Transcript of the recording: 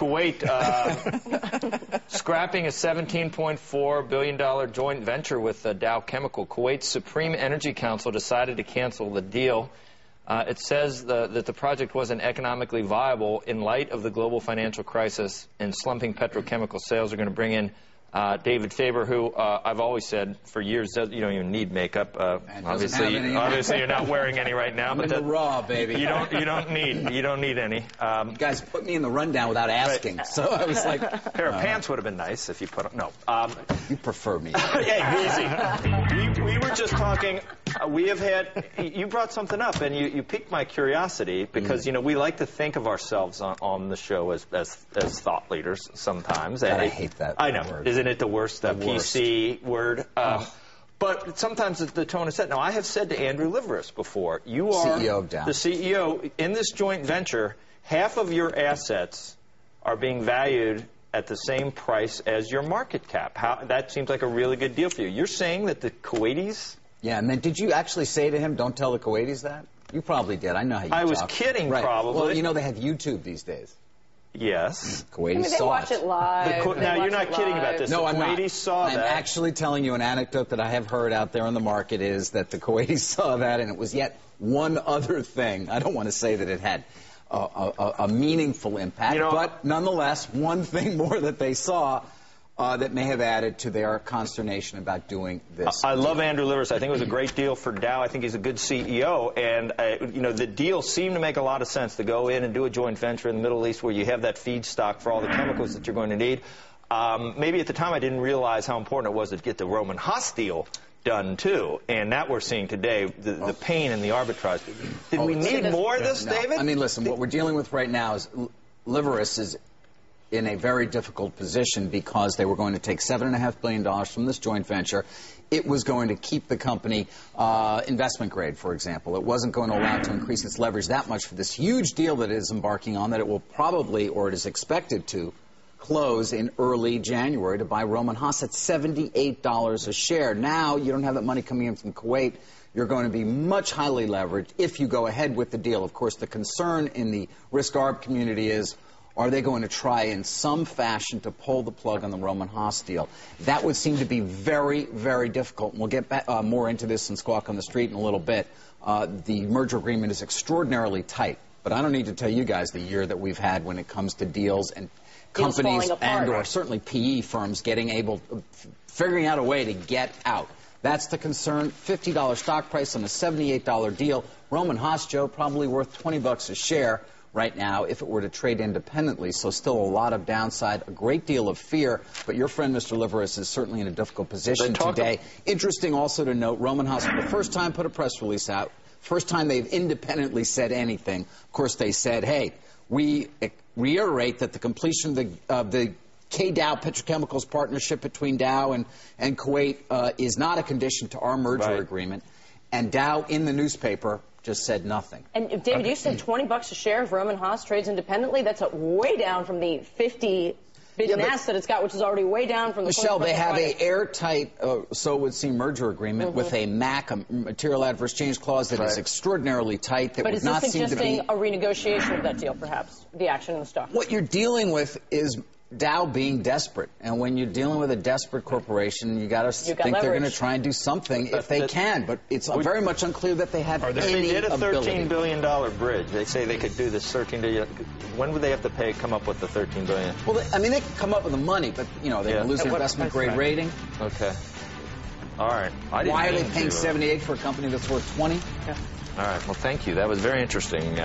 Kuwait scrapping a $17.4 billion joint venture with Dow Chemical. Kuwait's Supreme Energy Council decided to cancel the deal. It says that the project wasn't economically viable in light of the global financial crisis, and slumping petrochemical sales are going to bring in David Faber, who I've always said for years, you don't even need makeup. Obviously, you're not wearing any right now. But the raw, baby. You don't need any. You guys put me in the rundown without asking, right. So I was like, a pair of pants would have been nice if you put them. No. You prefer me. Yeah, easy. We were just talking. We have had. You brought something up, and you piqued my curiosity because we like to think of ourselves on the show as thought leaders sometimes. God, I hate that. I know. Word. Isn't it the worst PC word? But sometimes the tone is set. Now, I have said to Andrew Liveris before, you are CEO of Dow. The CEO. In this joint venture, half of your assets are being valued at the same price as your market cap. That seems like a really good deal for you. You're saying that the Kuwaitis... Yeah, and then did you actually say to him, don't tell the Kuwaitis that? You probably did. I know how you talk. I was kidding, right. probably. Well, they have YouTube these days. Yes. Kuwaitis they watch it live. Now, you're not kidding about this. No, the I'm not. Kuwaitis saw that. I'm actually telling you an anecdote that I have heard out there in the market is that the Kuwaitis saw that, and it was yet one other thing. I don't want to say that it had a meaningful impact, but nonetheless, one thing more that they saw that may have added to their consternation about doing this. I love Andrew Liveris. I think it was a great deal for Dow. I think he's a good CEO. And, the deal seemed to make a lot of sense to go in and do a joint venture in the Middle East where you have that feedstock for all the chemicals that you're going to need. Maybe at the time I didn't realize how important it was to get the Roman Haas deal done, too. And that we're seeing today, the pain and the arbitrage. Did we need more of this, David? I mean, listen, what we're dealing with right now is Liveris is in a very difficult position because they were going to take $7.5 billion from this joint venture. It was going to keep the company investment grade, for example. It wasn't going to allow it to increase its leverage that much for this huge deal that it is embarking on that it will probably, or it is expected to, close in early January to buy Roman Haas at $78 a share. Now you don't have that money coming in from Kuwait. You're going to be much highly leveraged if you go ahead with the deal. Of course, the concern in the risk-arb community is, are they going to try in some fashion to pull the plug on the Roman Haas deal? That would seem to be very, very difficult. And we'll get back, more into this in Squawk on the Street in a little bit. The merger agreement is extraordinarily tight. But I don't need to tell you guys the year that we've had when it comes to deals and companies and or certainly PE firms figuring out a way to get out. That's the concern. $50 stock price on a $78 deal. Roman Haas, Joe, probably worth $20 a share right now if it were to trade independently. So still a lot of downside, a great deal of fear. But your friend, Mr. Liveris, is certainly in a difficult position today. Interesting also to note, Roman Haas for the first time put a press release out. First time they've independently said anything. Of course, they said, hey, we reiterate that the completion of the K-Dow Petrochemicals partnership between Dow and Kuwait is not a condition to our merger agreement. And Dow, in the newspaper, just said nothing. And, David, you said $20 a share if Roman Haas trades independently. That's way down from the 50 bid-and-ask that it's got, which is already way down from the... Michelle, they have a airtight, so it would seem, merger agreement with a MAC, a material adverse change clause, that is extraordinarily tight. That would not seem to be... But is this suggesting a renegotiation of that deal, perhaps, the action in the stock? What you're dealing with is Dow being desperate. And when you're dealing with a desperate corporation, you got to think leverage. They're going to try and do something if they can. But it's very much unclear that they have any ability. They did a $13 billion bridge. They say they could do this 13 billion. When would they have to come up with the $13 billion? Well, I mean, they could come up with the money, but, they can lose their investment grade rating. Okay. All right. Why are they paying $78 for a company that's worth $20? Yeah. All right. Well, thank you. That was very interesting.